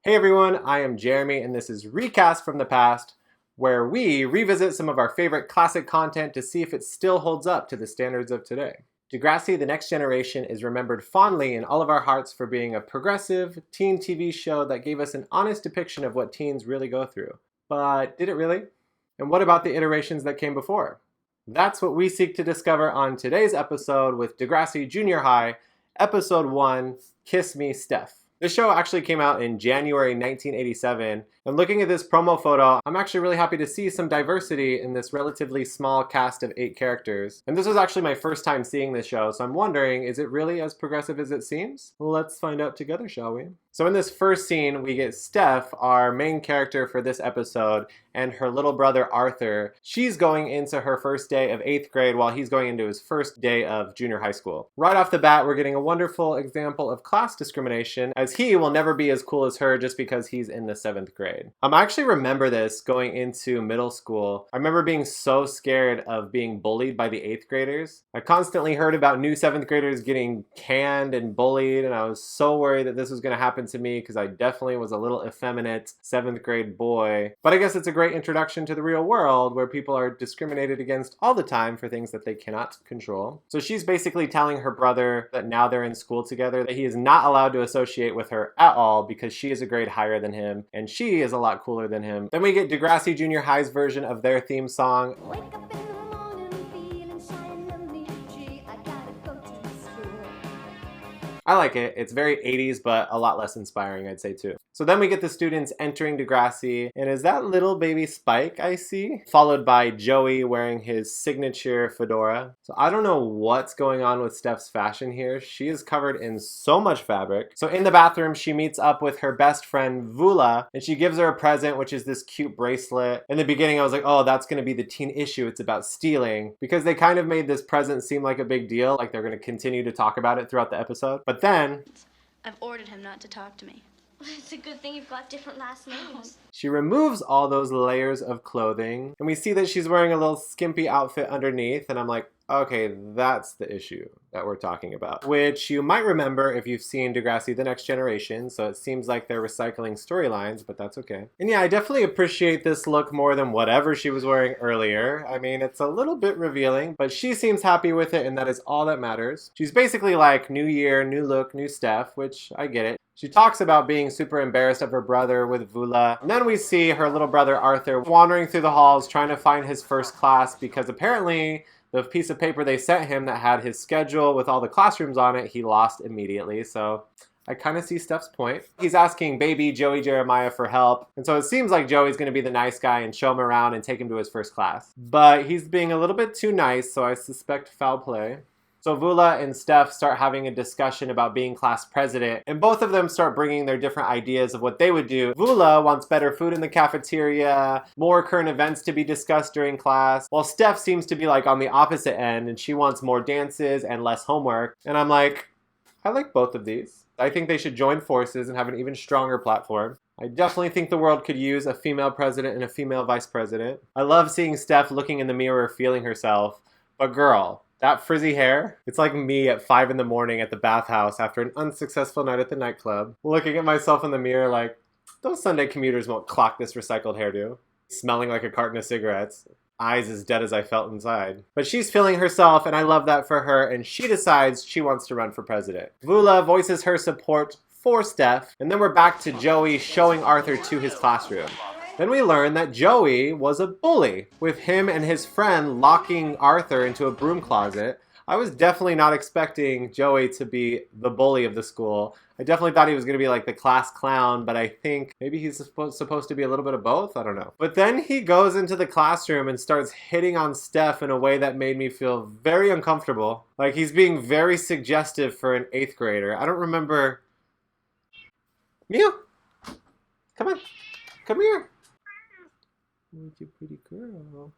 Hey everyone, I am Jeremy and this is Recast from the Past, where we revisit some of our favorite classic content to see if it still holds up to the standards of today. Degrassi: The Next Generation is remembered fondly in all of our hearts for being a progressive teen TV show that gave us an honest depiction of what teens really go through. But did it really? And what about the iterations that came before? That's what we seek to discover on today's episode with Degrassi Junior High, Episode 1, Kiss Me Steph. This show actually came out in January 1987, and looking at this promo photo, I'm actually really happy to see some diversity in this relatively small cast of 8 characters. And this was actually my first time seeing this show, so I'm wondering, is it really as progressive as it seems? Let's find out together, shall we? So in this first scene, we get Steph, our main character for this episode, and her little brother Arthur. She's going into her first day of 8th grade while he's going into his first day of junior high school. Right off the bat, we're getting a wonderful example of class discrimination, as he will never be as cool as her just because he's in the 7th grade. I actually remember this going into middle school. I remember being so scared of being bullied by the 8th graders. I constantly heard about new 7th graders getting canned and bullied, and I was so worried that this was going to happen to me because I definitely was a little effeminate 7th grade boy. But I guess it's a great introduction to the real world where people are discriminated against all the time for things that they cannot control. So she's basically telling her brother that now they're in school together that he is not allowed to associate with her at all because she is a grade higher than him and she is a lot cooler than him. Then we get Degrassi Junior High's version of their theme song. Wake up in the morning, feeling shiny and leafy, I gotta go to school. I like it. It's very 80s, but a lot less inspiring, I'd say too. So then we get the students entering Degrassi, and is that little baby Spike I see? Followed by Joey wearing his signature fedora. So I don't know what's going on with Steph's fashion here. She is covered in so much fabric. So in the bathroom, she meets up with her best friend Vula, and she gives her a present, which is this cute bracelet. In the beginning, I was like, oh, that's gonna be the teen issue. It's about stealing, because they kind of made this present seem like a big deal, like they're gonna continue to talk about it throughout the episode. But then, I've ordered him not to talk to me. It's a good thing you've got different last names. she removes all those layers of clothing, and we see that she's wearing a little skimpy outfit underneath, and I'm like, okay, that's the issue that we're talking about. Which you might remember if you've seen Degrassi: The Next Generation, so it seems like they're recycling storylines, but that's okay. And yeah, I definitely appreciate this look more than whatever she was wearing earlier. I mean, it's a little bit revealing, but she seems happy with it, and that is all that matters. She's basically like, new year, new look, new Steph, which I get it. She talks about being super embarrassed of her brother with Vula. And then we see her little brother Arthur wandering through the halls trying to find his first class because apparently the piece of paper they sent him that had his schedule with all the classrooms on it, he lost immediately. So I kind of see Steph's point. He's asking baby Joey Jeremiah for help. And so it seems like Joey's going to be the nice guy and show him around and take him to his first class. But he's being a little bit too nice, so I suspect foul play. So Vula and Steph start having a discussion about being class president, and both of them start bringing their different ideas of what they would do. Vula wants better food in the cafeteria, more current events to be discussed during class, while Steph seems to be like on the opposite end, and she wants more dances and less homework. And I'm like, I like both of these. I think they should join forces and have an even stronger platform. I definitely think the world could use a female president and a female vice president. I love seeing Steph looking in the mirror, feeling herself, but girl, that frizzy hair, it's like me at 5 in the morning at the bathhouse after an unsuccessful night at the nightclub, looking at myself in the mirror like, those Sunday commuters won't clock this recycled hairdo. Smelling like a carton of cigarettes. Eyes as dead as I felt inside. But she's feeling herself, and I love that for her, and she decides she wants to run for president. Vula voices her support for Steph, and then we're back to Joey showing Arthur to his classroom. Then we learn that Joey was a bully, with him and his friend locking Arthur into a broom closet. I was definitely not expecting Joey to be the bully of the school. I definitely thought he was going to be like the class clown, but I think maybe he's supposed to be a little bit of both. I don't know. But then he goes into the classroom and starts hitting on Steph in a way that made me feel very uncomfortable. Like he's being very suggestive for an 8th grader. I don't remember... Mia? Come on. Come here. Oh, you pretty girl.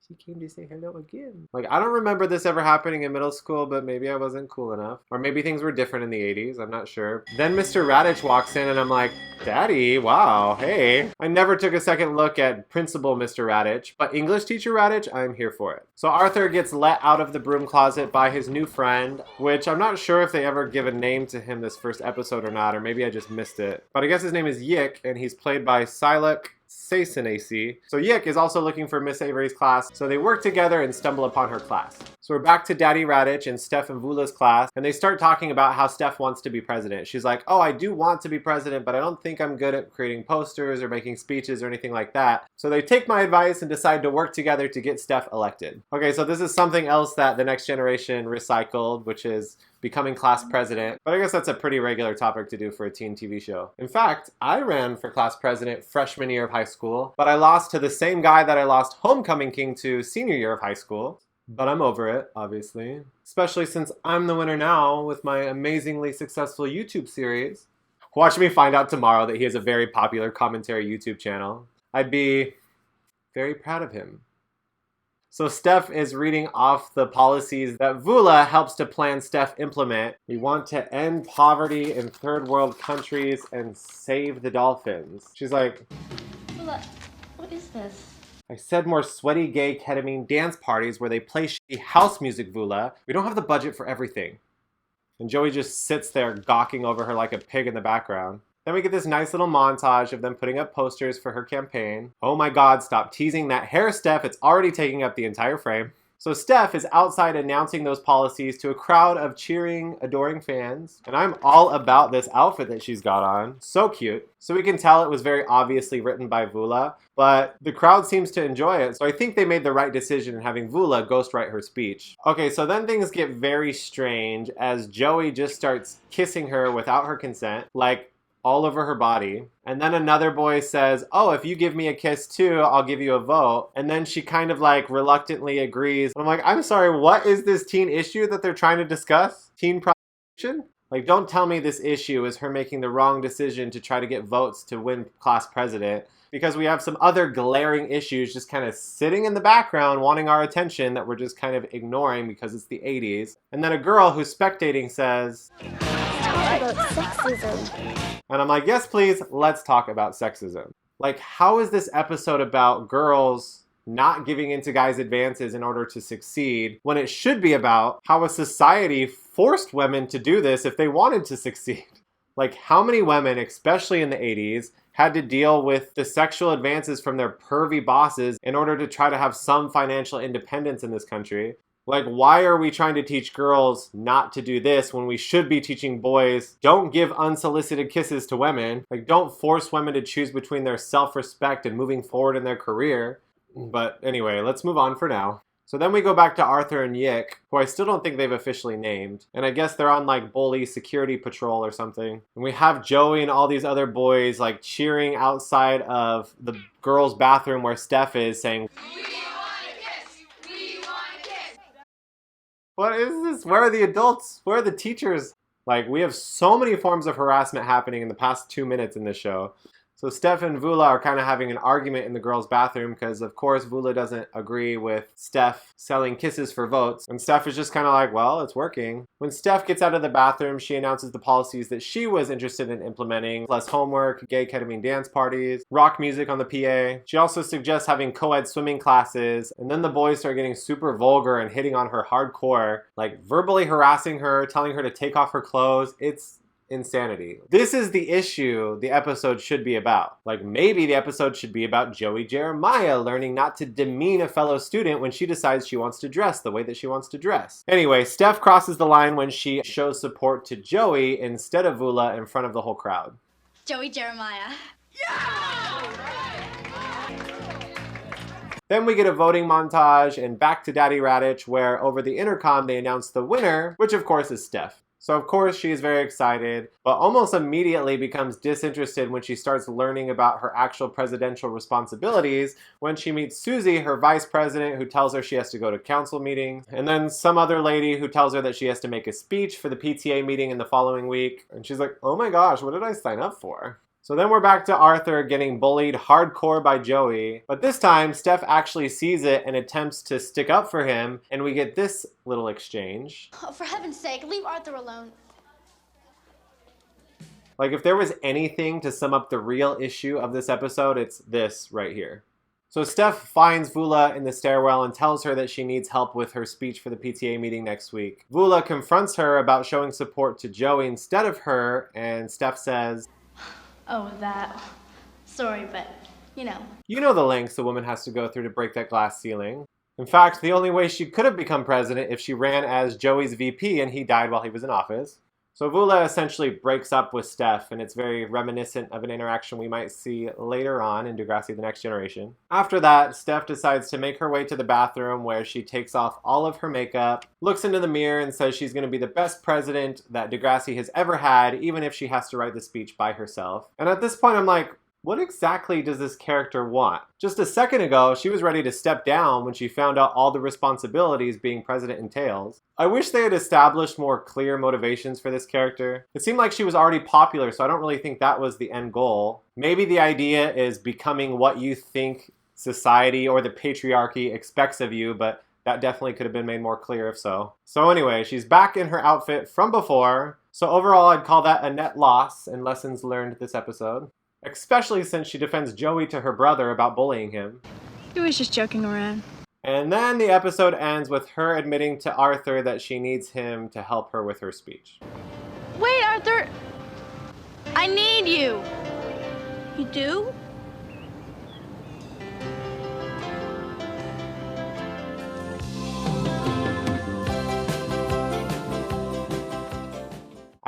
She came to say hello again. Like, I don't remember this ever happening in middle school, but maybe I wasn't cool enough. Or maybe things were different in the 80s, I'm not sure. Then Mr. Radich walks in and I'm like, Daddy, wow, hey. I never took a second look at Principal Mr. Radich, but English teacher Radich, I'm here for it. So Arthur gets let out of the broom closet by his new friend, which I'm not sure if they ever give a name to him this first episode or not, or maybe I just missed it. But I guess his name is Yik, and he's played by Silek Sasanacy. So Yik is also looking for Miss Avery's class, so they work together and stumble upon her class. So we're back to Daddy Radich and Steph and Vula's class, and they start talking about how Steph wants to be president. She's like, oh, I do want to be president, but I don't think I'm good at creating posters or making speeches or anything like that. So they take my advice and decide to work together to get Steph elected. Okay, so this is something else that the next generation recycled, which is becoming class president. But I guess that's a pretty regular topic to do for a teen TV show. In fact, I ran for class president freshman year of high school, but I lost to the same guy that I lost homecoming king to senior year of high school. But I'm over it, obviously. Especially since I'm the winner now with my amazingly successful YouTube series. Watch me find out tomorrow that he has a very popular commentary YouTube channel. I'd be very proud of him. So Steph is reading off the policies that Vula helps to plan Steph implement. We want to end poverty in third world countries and save the dolphins. She's like, Vula, what is this? I said more sweaty gay ketamine dance parties where they play shitty house music, Vula. We don't have the budget for everything. And Joey just sits there gawking over her like a pig in the background. Then we get this nice little montage of them putting up posters for her campaign. Oh my god, stop teasing that hair, Steph. It's already taking up the entire frame. So Steph is outside announcing those policies to a crowd of cheering, adoring fans. And I'm all about this outfit that she's got on. So cute. So we can tell it was very obviously written by Vula, but the crowd seems to enjoy it. So I think they made the right decision in having Vula ghostwrite her speech. Okay, so then things get very strange as Joey just starts kissing her without her consent, like all over her body. And then another boy says, oh, if you give me a kiss too, I'll give you a vote. And then she kind of like reluctantly agrees. I'm like, I'm sorry, what is this teen issue that they're trying to discuss? Teen prostitution? Like, don't tell me this issue is her making the wrong decision to try to get votes to win class president. Because we have some other glaring issues just kind of sitting in the background wanting our attention that we're just kind of ignoring because it's the 80s. And then a girl who's spectating says, Talk about sexism. And I'm like, yes, please, let's talk about sexism. Like, how is this episode about girls not giving into guys' advances in order to succeed when it should be about how a society forced women to do this if they wanted to succeed? Like, how many women, especially in the 80s, had to deal with the sexual advances from their pervy bosses in order to try to have some financial independence in this country? Like, why are we trying to teach girls not to do this when we should be teaching boys, don't give unsolicited kisses to women? Like, don't force women to choose between their self-respect and moving forward in their career. But anyway, let's move on for now. So then we go back to Arthur and Yik, who I still don't think they've officially named. And I guess they're on like bully security patrol or something. And we have Joey and all these other boys like cheering outside of the girls' bathroom where Steph is saying, what is this? Where are the adults? Where are the teachers? Like, we have so many forms of harassment happening in the past 2 minutes in this show. So Steph and Vula are kind of having an argument in the girls' bathroom because, of course, Vula doesn't agree with Steph selling kisses for votes. And Steph is just kind of like, well, it's working. When Steph gets out of the bathroom, she announces the policies that she was interested in implementing. Less homework, gay ketamine dance parties, rock music on the PA. She also suggests having co-ed swimming classes. And then the boys start getting super vulgar and hitting on her hardcore, like verbally harassing her, telling her to take off her clothes. It's insanity. This is the issue the episode should be about. Like, maybe the episode should be about Joey Jeremiah learning not to demean a fellow student when she decides she wants to dress the way that she wants to dress. Anyway, Steph crosses the line when she shows support to Joey instead of Vula in front of the whole crowd. Joey Jeremiah. Then we get a voting montage and back to Daddy Radich where over the intercom they announce the winner, which of course is Steph. So of course she is very excited, but almost immediately becomes disinterested when she starts learning about her actual presidential responsibilities when she meets Susie, her vice president, who tells her she has to go to council meetings, and then some other lady who tells her that she has to make a speech for the PTA meeting in the following week. And she's like, oh my gosh, what did I sign up for? So then we're back to Arthur getting bullied hardcore by Joey, but this time Steph actually sees it and attempts to stick up for him, and we get this little exchange. Oh, for heaven's sake, leave Arthur alone. Like, if there was anything to sum up the real issue of this episode, it's this right here. So Steph finds Vula in the stairwell and tells her that she needs help with her speech for the PTA meeting next week. Vula confronts her about showing support to Joey instead of her, and Steph says, Oh, that. Sorry, but, you know. You know the lengths a woman has to go through to break that glass ceiling. In fact, the only way she could have become president if she ran as Joey's VP and he died while he was in office. So Vula essentially breaks up with Steph, and it's very reminiscent of an interaction we might see later on in Degrassi The Next Generation. After that, Steph decides to make her way to the bathroom where she takes off all of her makeup, looks into the mirror and says she's going to be the best president that Degrassi has ever had, even if she has to write the speech by herself. And at this point I'm like, what exactly does this character want? Just a second ago, she was ready to step down when she found out all the responsibilities being president entails. I wish they had established more clear motivations for this character. It seemed like she was already popular, so I don't really think that was the end goal. Maybe the idea is becoming what you think society or the patriarchy expects of you, but that definitely could have been made more clear if so. So anyway, she's back in her outfit from before. So overall, I'd call that a net loss and lessons learned this episode. Especially since she defends Joey to her brother about bullying him. He was just joking around. And then the episode ends with her admitting to Arthur that she needs him to help her with her speech. Wait, Arthur! I need you! You do?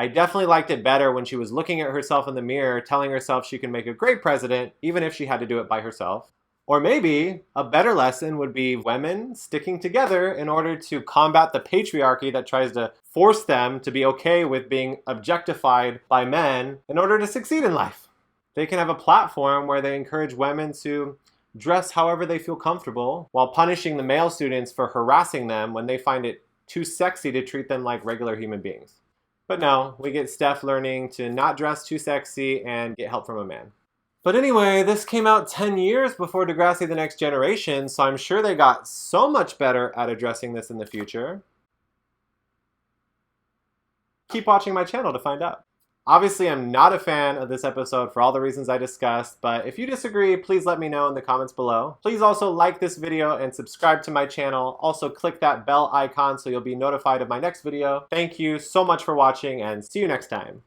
I definitely liked it better when she was looking at herself in the mirror, telling herself she can make a great president, even if she had to do it by herself. Or maybe a better lesson would be women sticking together in order to combat the patriarchy that tries to force them to be okay with being objectified by men in order to succeed in life. They can have a platform where they encourage women to dress however they feel comfortable, while punishing the male students for harassing them when they find it too sexy to treat them like regular human beings. But no, we get Steph learning to not dress too sexy and get help from a man. But anyway, this came out 10 years before Degrassi The Next Generation, so I'm sure they got so much better at addressing this in the future. Keep watching my channel to find out. Obviously, I'm not a fan of this episode for all the reasons I discussed, but if you disagree, please let me know in the comments below. Please also like this video and subscribe to my channel. Also, click that bell icon so you'll be notified of my next video. Thank you so much for watching, and see you next time.